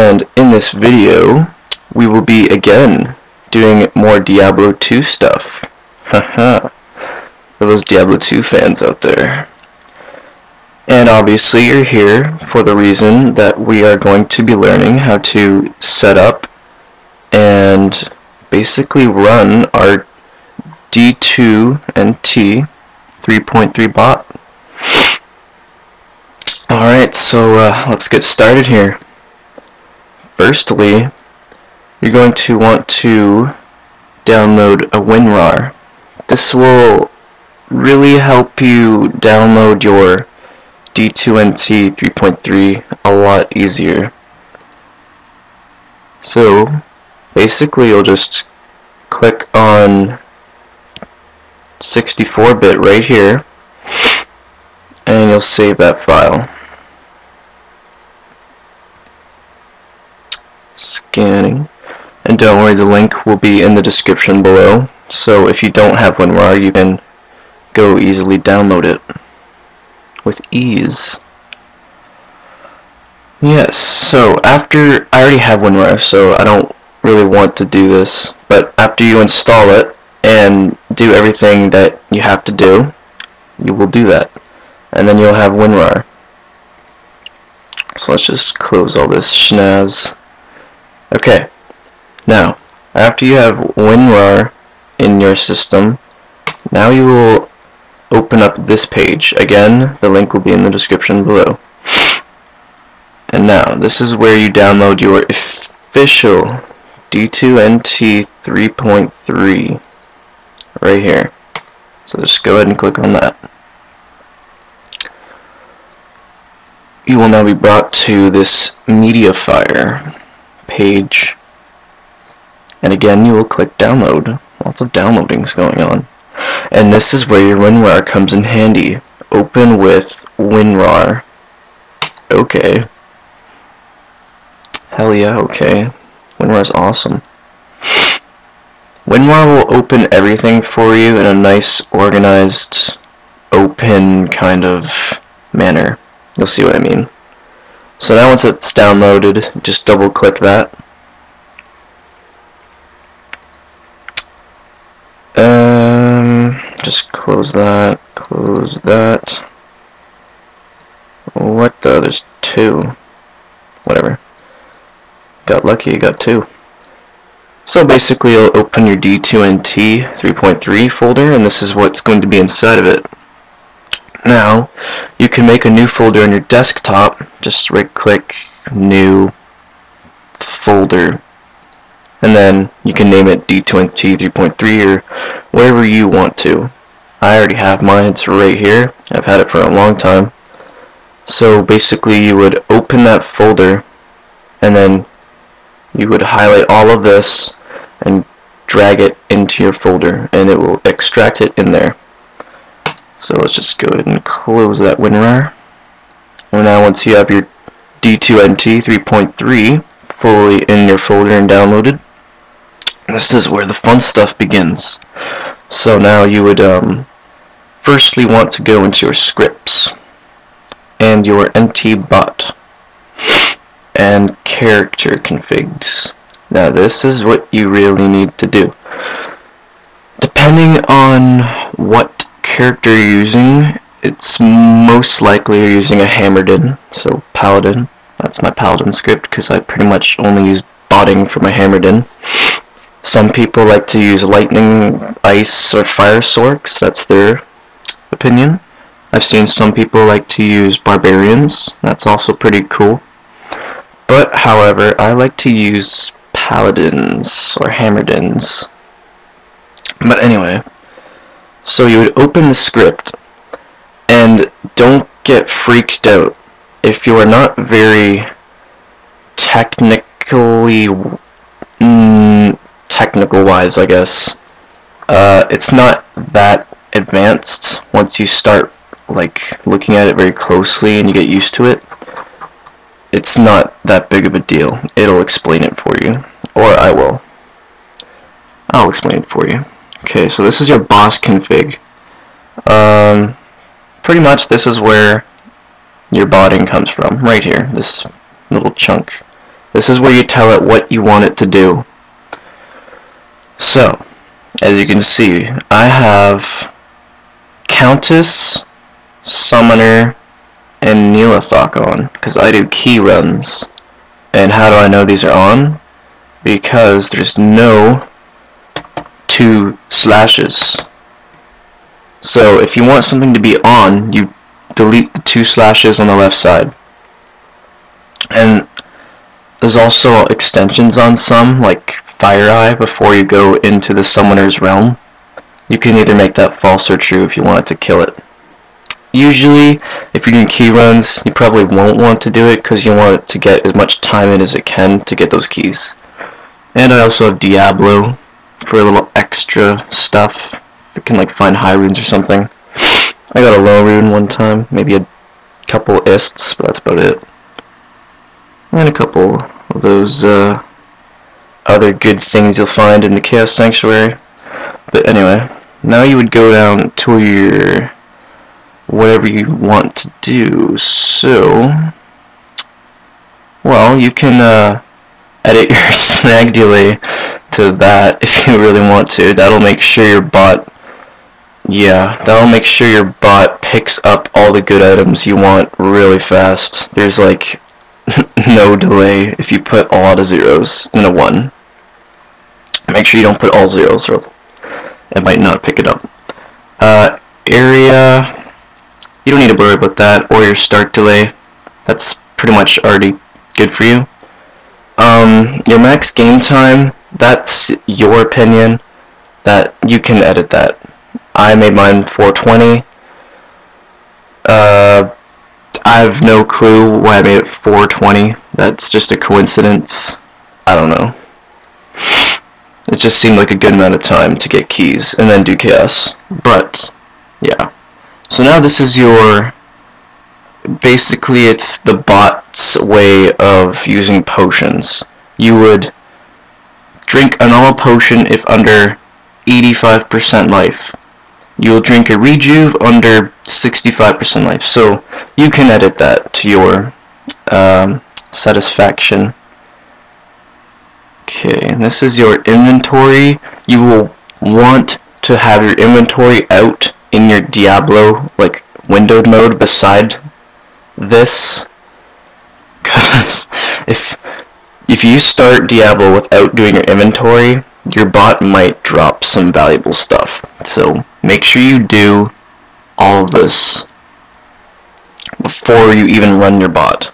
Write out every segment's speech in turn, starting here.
And in this video, we will be again doing more Diablo 2 stuff. Haha. For those Diablo 2 fans out there. And obviously you're here for the reason that we are going to be learning how to set up and basically run our D2NT 3.3 bot. Alright, so let's get started here. Firstly, you're going to want to download a WinRAR. This will really help you download your D2NT 3.3 a lot easier. So basically you'll just click on 64-bit right here and you'll save that file. Scanning. And don't worry, the link will be in the description below, so if you don't have WinRAR you can go easily download it with ease. Yes, so after, I already have WinRAR, so I don't really want to do this, but after you install it and do everything that you have to do, you will do that, and then you'll have WinRAR. So let's just close all this schnaz. Okay, now after you have WinRAR in your system, now you will open up this page. Again, the link will be in the description below. And now, this is where you download your official D2NT 3.3 right here. So just go ahead and click on that. You will now be brought to this MediaFire page. And again, you will click download. Lots of downloadings going on. And this is where your WinRAR comes in handy. Open with WinRAR. Okay. Hell yeah, okay. WinRAR is awesome. WinRAR will open everything for you in a nice, organized, open kind of manner. You'll see what I mean. So now once it's downloaded, just double click that. Just close that, close that. What the? There's two. Whatever. Got lucky, got two. So basically you'll open your D2NT 3.3 folder, and this is what's going to be inside of it. Now, you can make a new folder on your desktop. Just right click, new folder. And then you can name it D2NT 3.3 or whatever you want to. I already have mine, it's right here. I've had it for a long time. So basically you would open that folder and then you would highlight all of this and drag it into your folder and it will extract it in there. So let's just go ahead and close that WinRAR. And now once you have your D2NT 3.3 fully in your folder and downloaded, this is where the fun stuff begins. So now you would firstly want to go into your scripts and your NT bot and character configs. Now this is what you really need to do. Depending on what character you're using, it's most likely you're using a hammered in, so paladin. That's my paladin script because I pretty much only use botting for my hammered in. Some people like to use lightning, ice, or fire sorks. That's their opinion. I've seen some people like to use barbarians. That's also pretty cool. But however, I like to use paladins or hammered-ins. But anyway, so you would open the script and don't get freaked out if you are not very technical wise, I guess. It's not that advanced once you start like looking at it very closely and you get used to it. It's not that big of a deal. It'll explain it for you, or I will. I'll explain it for you. Okay, so this is your boss config. Pretty much this is where your botting comes from, right here, this little chunk. This is where you tell it what you want it to do. So, as you can see, I have Countess, Summoner, and Neelathok on, because I do key runs. And how do I know these are on? Because there's no 2 slashes. So if you want something to be on, you delete the 2 slashes on the left side. And there's also extensions on some, like Fire Eye, before you go into the Summoner's realm. You can either make that false or true if you want it to kill it. Usually, if you're doing key runs, you probably won't want to do it because you want it to get as much time in as it can to get those keys. And I also have Diablo for a little extra stuff. You can like find high runes or something. I got a low rune one time, maybe a couple ists, but that's about it. And a couple of those other good things you'll find in the Chaos Sanctuary. But anyway, now you would go down to your whatever you want to do. So, well, you can edit your snag delay to that if you really want to. That'll make sure your bot, that'll make sure your bot picks up all the good items you want really fast. There's like no delay if you put a lot of zeros in a 1. Make sure you don't put all zeros or else it might not pick it up. Area, you don't need to worry about that, or your start delay. That's pretty much already good for you. Your max game time, that's your opinion. That you can edit that. I made mine 420. I have no clue why I made it 420. That's just a coincidence. I don't know. It just seemed like a good amount of time to get keys and then do chaos. But, yeah. So now this is your... Basically, it's the bot's way of using potions. You would drink a normal potion if under 85% life. You'll drink a rejuve under 65% life. So you can edit that to your satisfaction. Okay, and this is your inventory. You will want to have your inventory out in your Diablo, like windowed mode beside this, because if you start Diablo without doing your inventory, your bot might drop some valuable stuff. So make sure you do all of this before you even run your bot.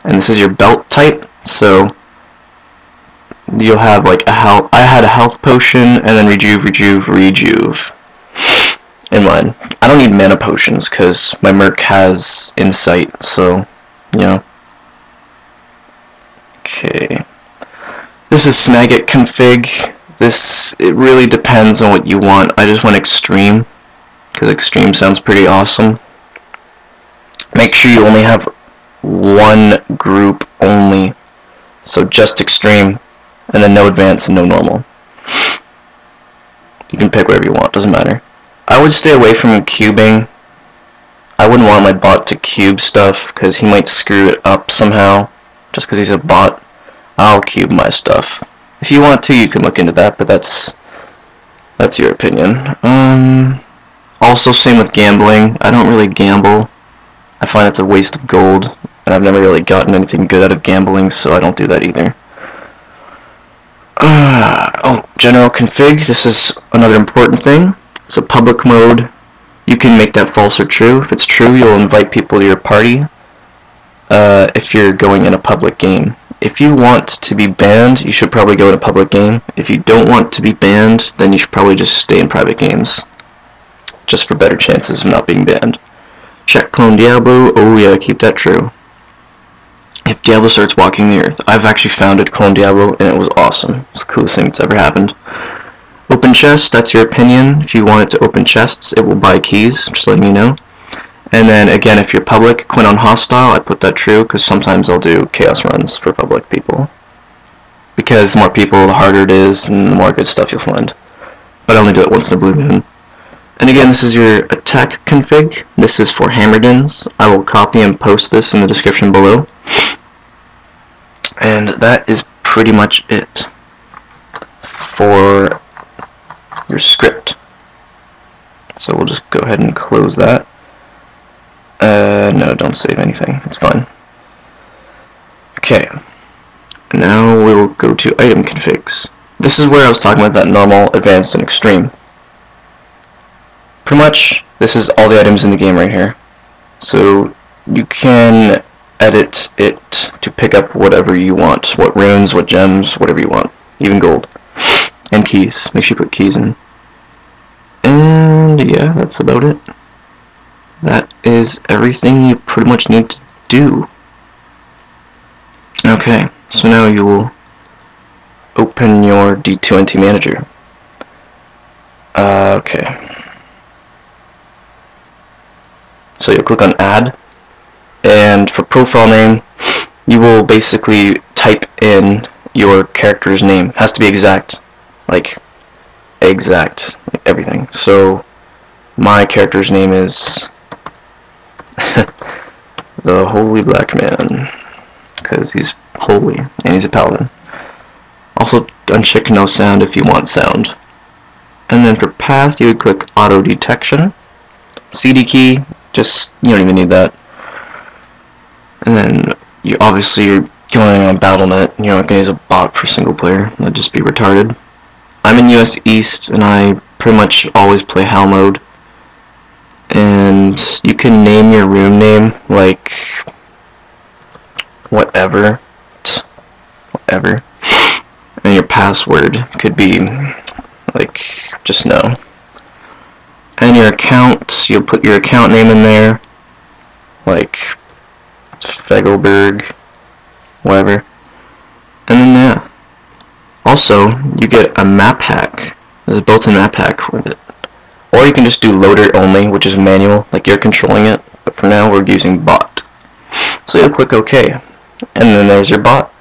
And this is your belt type, so you'll have like a health. I had a health potion and then rejuve in mine. I don't need mana potions because my merc has insight, so you know. Okay. This is Snagit config. It really depends on what you want. I just want extreme because extreme sounds pretty awesome. Make sure you only have one group only, so just extreme, and then no advanced and no normal. You can pick whatever you want, doesn't matter. I would stay away from cubing. I wouldn't want my bot to cube stuff because he might screw it up somehow just because he's a bot. I'll cube my stuff. If you want to, you can look into that, but that's your opinion. Also, same with gambling. I don't really gamble. I find it's a waste of gold, and I've never really gotten anything good out of gambling, so I don't do that either. General config. This is another important thing. So public mode, you can make that false or true. If it's true, you'll invite people to your party if you're going in a public game. If you want to be banned, you should probably go in a public game. If you don't want to be banned, then you should probably just stay in private games, just for better chances of not being banned. Check clone Diablo. Oh yeah, keep that true. If Diablo starts walking the earth, I've actually founded clone Diablo and it was awesome. It's the coolest thing that's ever happened. Open chest, that's your opinion. If you want it to open chests, it will buy keys, just letting you know. And then again, if you're public, quit on hostile. I put that true because sometimes I'll do chaos runs for public people. Because the more people, the harder it is, and the more good stuff you'll find. But I only do it once in a blue moon. And again, this is your attack config. This is for Hammerdins. I will copy and post this in the description below. And that is pretty much it for your script. So we'll just go ahead and close that. No, don't save anything. It's fine. Okay. Now we'll go to item configs. This is where I was talking about that normal, advanced, and extreme. Pretty much, this is all the items in the game right here. So you can edit it to pick up whatever you want. What runes, what gems, whatever you want. Even gold. And keys. Make sure you put keys in. And yeah, that's about it. That is everything you pretty much need to do. Okay, so now you will open your D2NT Manager. Okay. So you'll click on Add, and for profile name, you will basically type in your character's name. It has to be exact, like everything. So my character's name is the Holy Black Man, because he's holy and he's a paladin. Also uncheck no sound if you want sound. And then for path, you would click auto detection. CD key, just, you don't even need that. And then you obviously you're going on BattleNet, you're not gonna use a bot for single player, that'd just be retarded. I'm in US East and I pretty much always play HAL mode. And you can name your room name like whatever. And your password could be like just no. And your account, you'll put your account name in there, like Fegelberg, whatever. And then yeah. Also, you get a map hack. There's a built-in map hack with it. Or you can just do loader only, which is manual, like you're controlling it. But for now, we're using bot. So you'll click OK, and then there's your bot.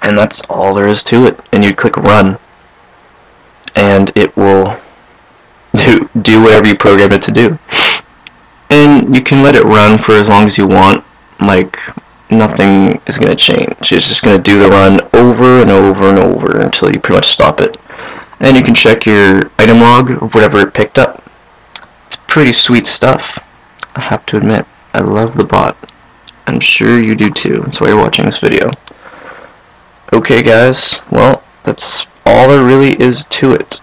And that's all there is to it. And you click Run, and it will do whatever you programmed it to do. And you can let it run for as long as you want. Like, nothing is going to change. It's just going to do the run over and over and over until you pretty much stop it. And you can check your item log of whatever it picked up. It's pretty sweet stuff. I have to admit, I love the bot. I'm sure you do too. That's why you're watching this video. Okay guys, well, that's all there really is to it.